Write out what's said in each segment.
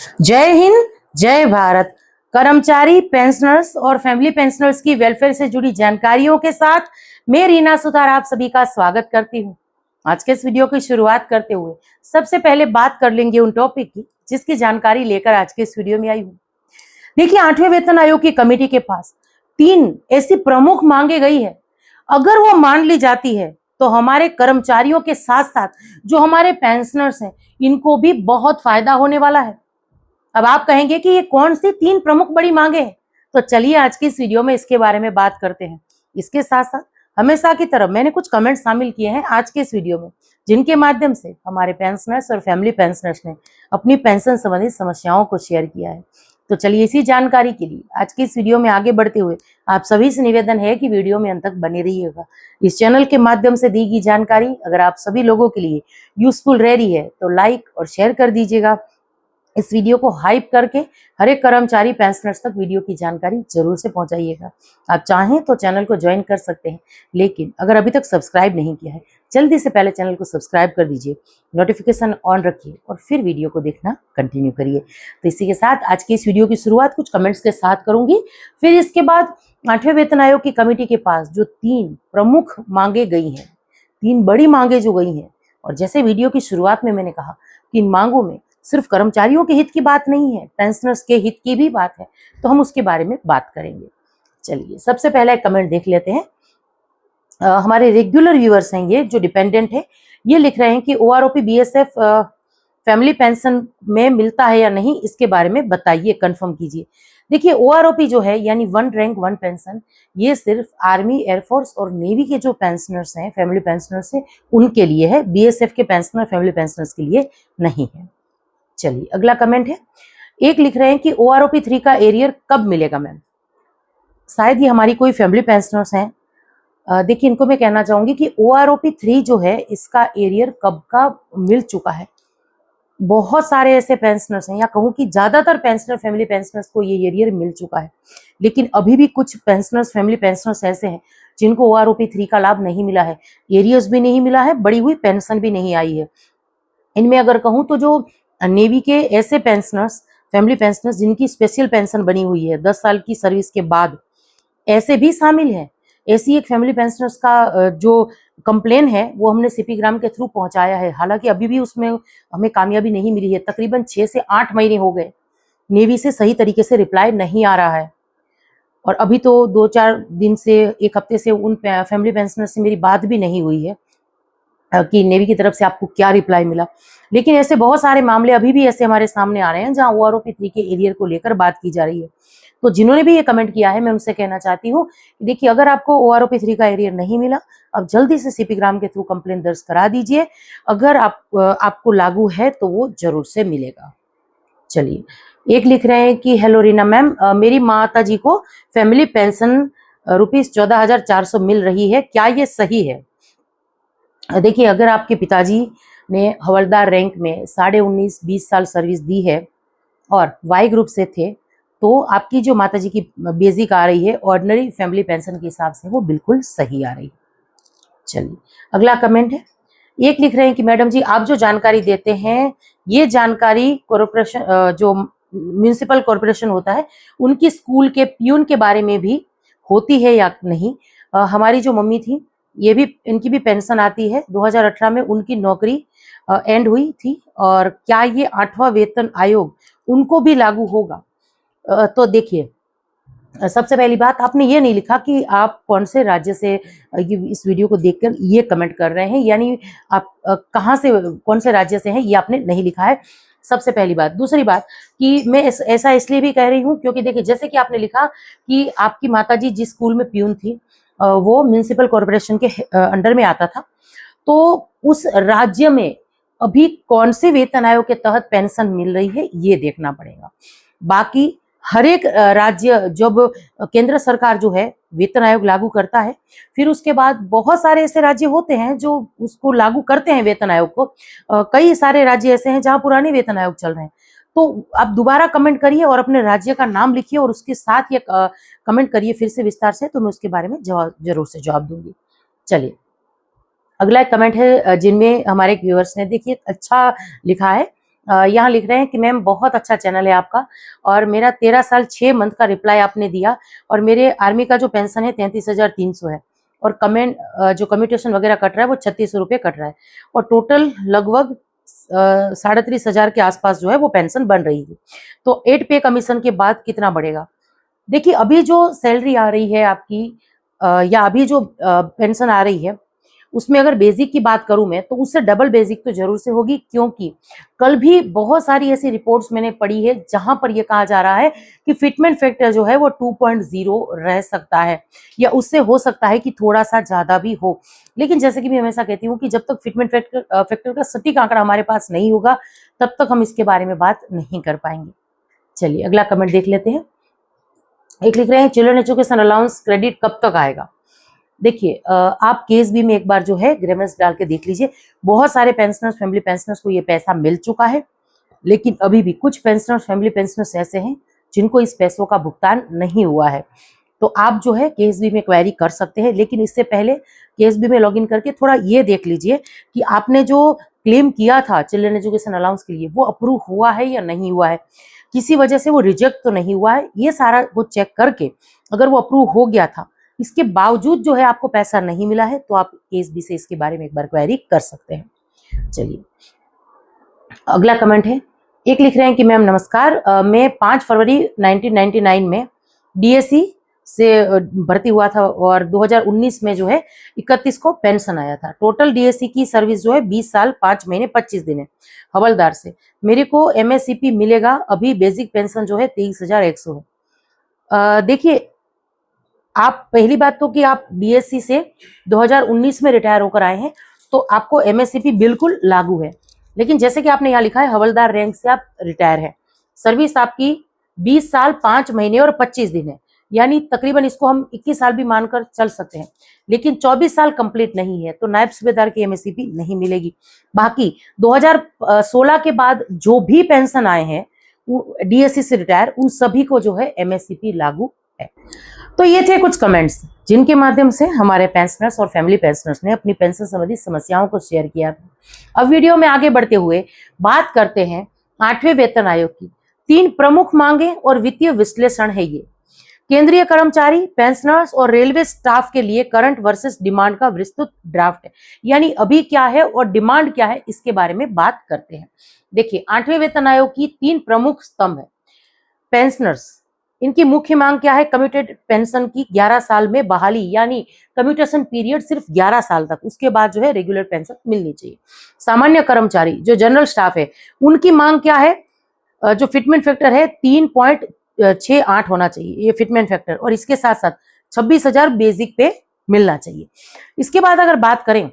जय हिंद, जय भारत। कर्मचारी पेंशनर्स और फैमिली पेंशनर्स की वेलफेयर से जुड़ी जानकारियों के साथ मैं रीना सुतार आप सभी का स्वागत करती हूँ। आज के इस वीडियो की शुरुआत करते हुए सबसे पहले बात कर लेंगे उन टॉपिक की जिसकी जानकारी लेकर आज के इस वीडियो में आई हूँ। देखिए, 8वें वेतन आयोग की कमेटी के पास 3 ऐसी प्रमुख मांगे गई है। अगर वो मान ली जाती है तो हमारे कर्मचारियों के साथ साथ जो हमारे पेंशनर्स हैं इनको भी बहुत फायदा होने वाला है। अब आप कहेंगे कि ये कौन सी 3 प्रमुख बड़ी मांगे हैं, तो चलिए आज की इस वीडियो में इसके बारे में बात करते हैं। इसके साथ साथ हमेशा की तरह मैंने कुछ कमेंट शामिल किए हैं आज के इस वीडियो में, जिनके माध्यम से हमारे पेंशनर्स और फैमिली पेंशनर्स ने अपनी पेंशन संबंधित समस्याओं को शेयर किया है। तो चलिए इसी जानकारी के लिए आज की इस वीडियो में आगे बढ़ते हुए आप सभी से निवेदन है कि वीडियो में अंत तक बने रहिएगा। इस चैनल के माध्यम से दी गई जानकारी अगर आप सभी लोगों के लिए यूजफुल रह रही है तो लाइक और शेयर कर दीजिएगा। इस वीडियो को हाइप करके हर एक कर्मचारी पेंशनर्स तक वीडियो की जानकारी जरूर से पहुंचाइएगा। आप चाहें तो चैनल को ज्वाइन कर सकते हैं, लेकिन अगर अभी तक सब्सक्राइब नहीं किया है जल्दी से पहले चैनल को सब्सक्राइब कर दीजिए, नोटिफिकेशन ऑन रखिए और फिर वीडियो को देखना कंटिन्यू करिए। तो इसी के साथ आज की इस वीडियो की शुरुआत कुछ कमेंट्स के साथ करूंगी। फिर इसके बाद 8वें वेतन आयोग की कमेटी के पास जो 3 प्रमुख मांगे गई हैं, 3 बड़ी मांगे जो गई हैं, और जैसे वीडियो की शुरुआत में मैंने कहा कि इन मांगों में सिर्फ कर्मचारियों के हित की बात नहीं है, पेंशनर्स के हित की भी बात है, तो हम उसके बारे में बात करेंगे। चलिए सबसे पहला एक कमेंट देख लेते हैं। हमारे रेगुलर व्यूअर्स हैं, ये जो डिपेंडेंट है, ये लिख रहे हैं कि ओआरओपी बीएसएफ फैमिली पेंशन में मिलता है या नहीं, इसके बारे में बताइए, कंफर्म कीजिए। देखिए, ओआरओपी जो है यानी 1 रैंक 1 पेंशन, ये सिर्फ आर्मी, एयरफोर्स और नेवी के जो पेंशनर्स हैं, फैमिली पेंशनर्स हैं, उनके लिए है। बीएसएफ के पेंशनर फैमिली पेंशनर्स के लिए नहीं है। चलिए अगला कमेंट है, एक लिख रहे हैं कि ओआरओपी 3 का एरियर कब मिलेगा मैम। शायद ये हमारी कोई फैमिली पेंशनर्स हैं। देखिए, इनको मैं कहना चाहूंगी कि ओआरओपी 3 जो है इसका एरियर कब का मिल चुका है। बहुत सारे ऐसे पेंशनर्स हैं, या कहूँ कि ज्यादातर पेंशनर फैमिली पेंशनर्स को ये एरियर मिल चुका है, लेकिन अभी भी कुछ पेंशनर्स फैमिली पेंशनर्स ऐसे हैं जिनको ओआरओपी 3 का लाभ नहीं मिला है, एरियर्स भी नहीं मिला है, बढ़ी हुई पेंशन भी नहीं आई है। इनमें अगर कहूँ तो जो नेवी के ऐसे पेंशनर्स, फैमिली पेंशनर्स जिनकी स्पेशल पेंशन बनी हुई है 10 साल की सर्विस के बाद, ऐसे भी शामिल हैं। ऐसी एक फैमिली पेंशनर्स का जो कंप्लेन है वो हमने सीपी ग्राम के थ्रू पहुंचाया है। हालांकि अभी भी उसमें हमें कामयाबी नहीं मिली है। तकरीबन 6 से 8 महीने हो गए, नेवी से सही तरीके से रिप्लाई नहीं आ रहा है, और अभी तो 2-4 दिन से, 1 हफ्ते से उन फैमिली पेंशनर से मेरी बात भी नहीं हुई है कि नेवी की तरफ से आपको क्या रिप्लाई मिला। लेकिन ऐसे बहुत सारे मामले अभी भी ऐसे हमारे सामने आ रहे हैं जहां ओआरओपी 3 के एरियर को लेकर बात की जा रही है। तो जिन्होंने भी ये कमेंट किया है, मैं उनसे कहना चाहती हूँ, देखिए, अगर आपको ओआरओपी 3 का एरियर नहीं मिला, अब जल्दी से सीपी ग्राम के थ्रू कंप्लेन दर्ज करा दीजिए। अगर आपको लागू है तो वो जरूर से मिलेगा। चलिए, एक लिख रहे हैं कि हेलो रीना मैम, मेरी माता जी को फैमिली पेंशन ₹14,400 मिल रही है, क्या ये सही है? देखिए, अगर आपके पिताजी ने हवलदार रैंक में 19.5-20 साल सर्विस दी है और वाई ग्रुप से थे, तो आपकी जो माताजी की बेसिक आ रही है ऑर्डिनरी फैमिली पेंशन के हिसाब से वो बिल्कुल सही आ रही है। चलिए अगला कमेंट है, एक लिख रहे हैं कि मैडम जी, आप जो जानकारी देते हैं ये जानकारी कॉर्पोरेशन, जो म्यूनिसिपल कॉर्पोरेशन होता है, उनकी स्कूल के प्यून के बारे में भी होती है या नहीं? हमारी जो मम्मी थी, ये भी, इनकी भी पेंशन आती है। 2018 में उनकी नौकरी एंड हुई थी, और क्या ये 8वां वेतन आयोग उनको भी लागू होगा? तो देखिए, सबसे पहली बात, आपने ये नहीं लिखा कि आप कौन से राज्य से इस वीडियो को देखकर ये कमेंट कर रहे हैं, यानी आप कहाँ से, कौन से राज्य से हैं, ये आपने नहीं लिखा है, सबसे पहली बात। दूसरी बात कि मैं ऐसा इसलिए भी कह रही हूँ क्योंकि देखिए, जैसे कि आपने लिखा कि आपकी माताजी जिस स्कूल में प्यून थी वो म्युनिसिपल कॉर्पोरेशन के अंडर में आता था, तो उस राज्य में अभी कौन से वेतन आयोग के तहत पेंशन मिल रही है ये देखना पड़ेगा। बाकी हर एक राज्य, जब केंद्र सरकार जो है वेतन आयोग लागू करता है, फिर उसके बाद बहुत सारे ऐसे राज्य होते हैं जो उसको लागू करते हैं वेतन आयोग को। कई सारे राज्य ऐसे हैं जहां पुराने वेतन आयोग चल रहे हैं। तो आप दोबारा कमेंट करिए और अपने राज्य का नाम लिखिए और उसके साथ ये कमेंट करिए फिर से विस्तार से, तो मैं उसके बारे में जरूर से जवाब दूंगी। चलिए अगला एक कमेंट है जिनमें हमारे व्यूअर्स ने, देखिए, अच्छा लिखा है यहाँ लिख रहे हैं कि मैम बहुत अच्छा चैनल है आपका, और मेरा 13 साल 6 मंथ का रिप्लाई आपने दिया, और मेरे आर्मी का जो पेंशन है 33,300 है, और कमेंट जो कम्यूटेशन वगैरह कट रहा है वो 3600 रुपये कट रहा है, और टोटल लगभग 33,500 के आसपास जो है वो पेंशन बन रही है। तो 8 पे कमीशन के बाद कितना बढ़ेगा? देखिए, अभी जो सैलरी आ रही है आपकी या अभी जो पेंशन आ रही है, उसमें अगर बेसिक की बात करूं मैं, तो उससे डबल बेसिक तो जरूर से होगी, क्योंकि कल भी बहुत सारी ऐसी रिपोर्ट्स मैंने पढ़ी है जहां पर यह कहा जा रहा है कि फिटमेंट फैक्टर जो है वो 2.0 रह सकता है, या उससे हो सकता है कि थोड़ा सा ज्यादा भी हो। लेकिन जैसे कि मैं हमेशा कहती हूँ कि जब तक फिटमेंट फैक्टर का सटीक आंकड़ा हमारे पास नहीं होगा, तब तक हम इसके बारे में बात नहीं कर पाएंगे। चलिए अगला कमेंट देख लेते हैं। एक लिख रहे हैं, चिल्ड्रन एजुकेशन अलाउंस क्रेडिट कब तक आएगा? देखिए, आप केएसबी में एक बार जो है ग्रेवेंस डाल के देख लीजिए। बहुत सारे पेंशनर्स, फैमिली पेंशनर्स को ये पैसा मिल चुका है, लेकिन अभी भी कुछ पेंशनर्स, फैमिली पेंशनर्स ऐसे हैं जिनको इस पैसों का भुगतान नहीं हुआ है। तो आप जो है केएसबी में क्वेरी कर सकते हैं, लेकिन इससे पहले केएसबी में लॉगिन करके थोड़ा ये देख लीजिए कि आपने जो क्लेम किया था चिल्ड्रन एजुकेशन अलाउंस के लिए, वो अप्रूव हुआ है या नहीं हुआ है, किसी वजह से वो रिजेक्ट तो नहीं हुआ है। ये सारा वो चेक करके अगर वो अप्रूव हो गया था, इसके बावजूद जो है आपको पैसा नहीं मिला है, तो आप केएसबी से इसके बारे में एक बार क्वेरी कर सकते हैं। चलिए अगला कमेंट है, एक लिख रहे हैं कि मैम नमस्कार, मैं 5 फरवरी 1999 में डीएससी से भर्ती हुआ था, और 2019 में जो है 31 को पेंशन आया था। टोटल डीएससी की सर्विस जो है 20 साल 5 महीने 25 दिन है हवलदार से। मेरे को एमएससीपी मिलेगा। अभी बेसिक पेंशन जो है 23,100 है। देखिए, आप पहली बात तो कि आप डीएससी से 2019 में रिटायर होकर आए हैं, तो आपको एमएससीपी बिल्कुल लागू है। लेकिन जैसे कि आपने यहाँ लिखा है हवलदार रैंक से आप रिटायर हैं, सर्विस आपकी 20 साल 5 महीने और 25 दिन है, यानी तकरीबन इसको हम 21 साल भी मानकर चल सकते हैं। लेकिन 24 साल कंप्लीट नहीं है, तो नायब सूबेदार की एमएससीपी नहीं मिलेगी। बाकी 2016 के बाद जो भी पेंशन आए हैं डीएससी से रिटायर, उन सभी को जो है एमएससीपी लागू है। तो ये थे कुछ कमेंट्स जिनके माध्यम से हमारे पेंशनर्स और फैमिली पेंशनर्स ने अपनी पेंशन संबंधी समस्याओं को शेयर किया। अब वीडियो में आगे बढ़ते हुए बात करते हैं 8वें वेतन आयोग की। 3 प्रमुख मांगे और वित्तीय विश्लेषण है ये। केंद्रीय कर्मचारी, पेंशनर्स और रेलवे स्टाफ के लिए करंट वर्सेस डिमांड का विस्तृत ड्राफ्ट है, यानी अभी क्या है और डिमांड क्या है, इसके बारे में बात करते हैं। देखिए, 8वें वेतन आयोग की 3 प्रमुख स्तंभ है। पेंशनर्स, इनकी मुख्य मांग क्या है? कम्यूटेड पेंशन की 11 साल में बहाली, यानी कम्यूटेशन पीरियड सिर्फ 11 साल तक, उसके बाद जो है रेगुलर पेंशन मिलनी चाहिए। सामान्य कर्मचारी, जो जनरल स्टाफ है, उनकी मांग क्या है? जो फिटमेंट फैक्टर है 3.68 होना चाहिए ये फिटमेंट फैक्टर, और इसके साथ साथ 26,000 बेसिक पे मिलना चाहिए। इसके बाद अगर बात करें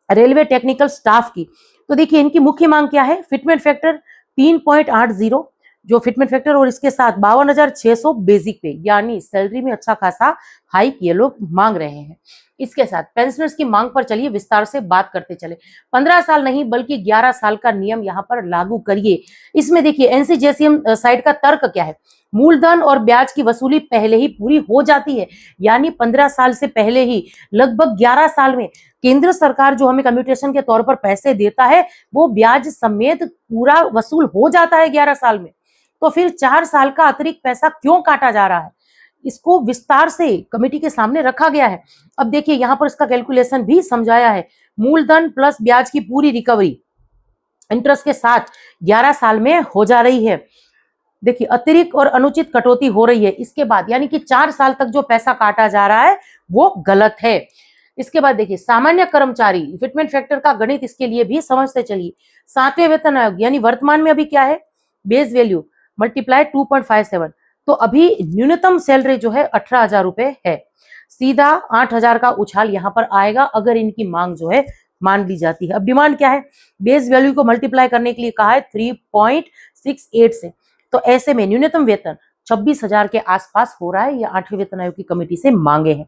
रेलवे टेक्निकल स्टाफ की, तो देखिए इनकी मुख्य मांग क्या है? फिटमेंट फैक्टर 3.80 जो फिटमेंट फैक्टर, और इसके साथ 52,600 बेसिक पे, यानी सैलरी में अच्छा खासा हाइक ये लोग मांग रहे हैं। इसके साथ पेंशनर्स की मांग पर चलिए विस्तार से बात करते चले। 15 साल नहीं बल्कि 11 साल का नियम यहाँ पर लागू करिए। इसमें देखिए एनसीजेसीएम साइड का तर्क क्या है? मूलधन और ब्याज की वसूली पहले ही पूरी हो जाती है, यानी 15 साल से पहले ही लगभग 11 साल में केंद्र सरकार जो हमें कम्यूटेशन के तौर पर पैसे देता है, वो ब्याज समेत पूरा वसूल हो जाता है 11 साल में। तो फिर 4 साल का अतिरिक्त पैसा क्यों काटा जा रहा है? इसको विस्तार से कमेटी के सामने रखा गया है। अब देखिए यहाँ पर इसका कैलकुलेशन भी समझाया है। मूलधन प्लस ब्याज की पूरी रिकवरी इंटरेस्ट के साथ 11 साल में हो जा रही है। देखिए अतिरिक्त और अनुचित कटौती हो रही है इसके बाद, यानी कि 4 साल तक जो पैसा काटा जा रहा है वो गलत है। इसके बाद देखिए सामान्य कर्मचारी, फिटमेंट फैक्टर का गणित इसके लिए भी समझते चलिए। 7वें वेतन आयोग, यानी वर्तमान में अभी क्या है? बेस वैल्यू मल्टीप्लाई 2.57, तो अभी न्यूनतम सैलरी जो है 18,000 रुपए है। सीधा 8,000 का उछाल यहाँ पर आएगा अगर इनकी मांग जो है मान ली जाती है। अब डिमांड क्या है? बेस वैल्यू को मल्टीप्लाई करने के लिए कहा है 3.68 से, तो ऐसे में न्यूनतम वेतन 26,000 के आसपास हो रहा है। ये 8वें वेतन आयोग की कमेटी से मांगे हैं।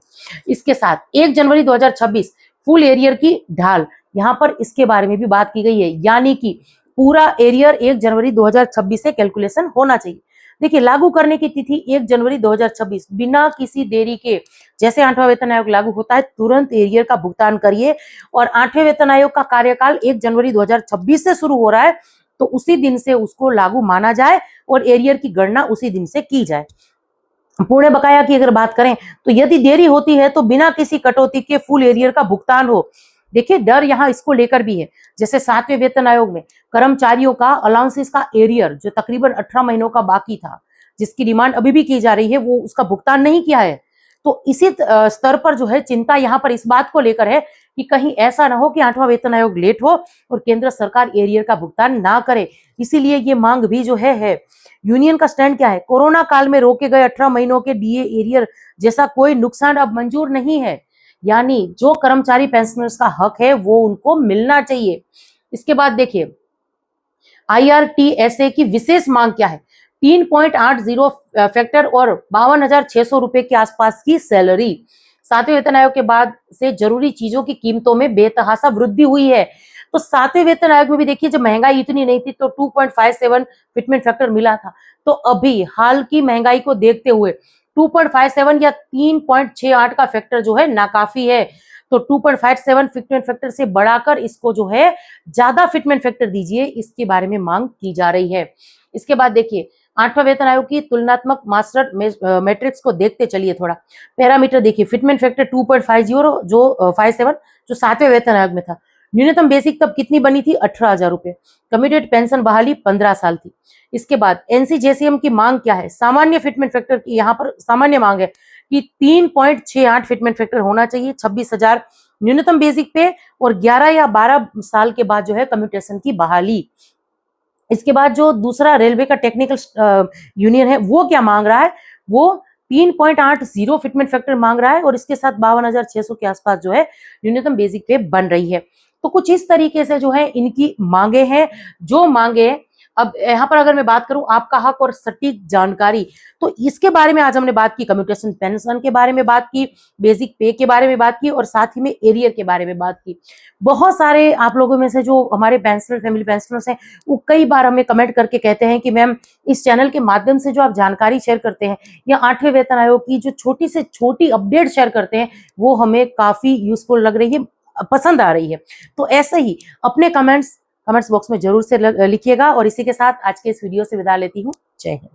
इसके साथ 1 जनवरी 2026 फुल एरियर की ढाल, यहाँ पर इसके बारे में भी बात की गई है, यानी कि पूरा एरियर 1 जनवरी 2026 से कैलकुलेशन होना चाहिए। देखिए लागू करने की तिथि 1 जनवरी 2026, बिना किसी देरी के। जैसे 8वां वेतन आयोग लागू होता है तुरंत एरियर का भुगतान करिए, और 8वें वेतन आयोग का कार्यकाल 1 जनवरी 2026 से शुरू हो रहा है, तो उसी दिन से उसको लागू माना जाए और एरियर की गणना उसी दिन से की जाए। पूर्ण बकाया की अगर बात करें तो यदि देरी होती है तो बिना किसी कटौती के फुल एरियर का भुगतान हो। देखिए डर यहाँ इसको लेकर भी है, जैसे 7वें वेतन आयोग में कर्मचारियों का अलाउंसेस का एरियर जो तकरीबन 18 महीनों का बाकी था, जिसकी डिमांड अभी भी की जा रही है, वो उसका भुगतान नहीं किया है। तो इसी स्तर पर जो है चिंता यहाँ पर इस बात को लेकर है कि कहीं ऐसा ना हो कि 8वां वेतन आयोग लेट हो और केंद्र सरकार एरियर का भुगतान ना करे। इसीलिए ये मांग भी जो है। यूनियन का स्टैंड क्या है? कोरोना काल में रोके गए 18 महीनों के डीए एरियर जैसा कोई नुकसान अब मंजूर नहीं है, यानी जो कर्मचारी पेंशनर्स का हक है वो उनको मिलना चाहिए। इसके बाद देखिए IRTSA की विशेष मांग क्या है? 3.80 फैक्टर और 52,600 रुपए के आसपास की सैलरी। 7वें वेतन आयोग के बाद से जरूरी चीजों की कीमतों में बेतहाशा वृद्धि हुई है। तो 7वें वेतन आयोग में भी देखिए जब महंगाई इतनी नहीं थी तो 2.57 फिटमेंट फैक्टर मिला था। तो अभी हाल की महंगाई को देखते हुए 2.57 या 3.68 का फैक्टर जो है नाकाफी है। तो 2.57 फिटमेंट फैक्टर से बढ़ाकर इसको जो है ज्यादा फिटमेंट फैक्टर दीजिए, इसके बारे में मांग की जा रही है। इसके बाद देखिए 8वां वेतन आयोग की तुलनात्मक मास्टर मैट्रिक्स को देखते चलिए थोड़ा। पैरामीटर देखिए फिटमेंट फैक्टर 2.50 जो 57 जो 7वें वेतन आयोग में था। न्यूनतम बेसिक तब कितनी बनी थी? 18,000 रुपए। कम्यूटेड पेंशन बहाली 15 साल थी। इसके बाद NCJCM की मांग क्या है? सामान्य फिटमेंट फैक्टर की यहाँ पर सामान्य मांग है कि 3.68 फिटमेंट फैक्टर होना चाहिए, 26,000 न्यूनतम बेसिक पे और 11 या 12 साल के बाद जो है कम्यूटेशन की बहाली। इसके बाद जो दूसरा रेलवे का टेक्निकल यूनियन है वो क्या मांग रहा है? वो 3.80 फिटमेंट फैक्टर मांग रहा है और इसके साथ 52,600 के आसपास जो है न्यूनतम बेसिक पे बन रही है। तो कुछ इस तरीके से जो है इनकी मांगे हैं। जो मांगे अब यहाँ पर अगर मैं बात करूं आपका हक और सटीक जानकारी, तो इसके बारे में आज हमने बात की। कम्यूटेशन पेंशन के बारे में बात की, बेसिक पे के बारे में बात की और साथ ही में एरियर के बारे में बात की। बहुत सारे आप लोगों में से जो हमारे पेंशनर फैमिली पेंशनर्स हैं वो कई बार हमें कमेंट करके कहते हैं कि मैम इस चैनल के माध्यम से जो आप जानकारी शेयर करते हैं या 8वें वेतन आयोग की जो छोटी से छोटी अपडेट शेयर करते हैं वो हमें काफी यूजफुल लग रही है, पसंद आ रही है। तो ऐसे ही अपने कमेंट्स बॉक्स में जरूर से लिखिएगा और इसी के साथ आज के इस वीडियो से विदा लेती हूँ। जय हिंद।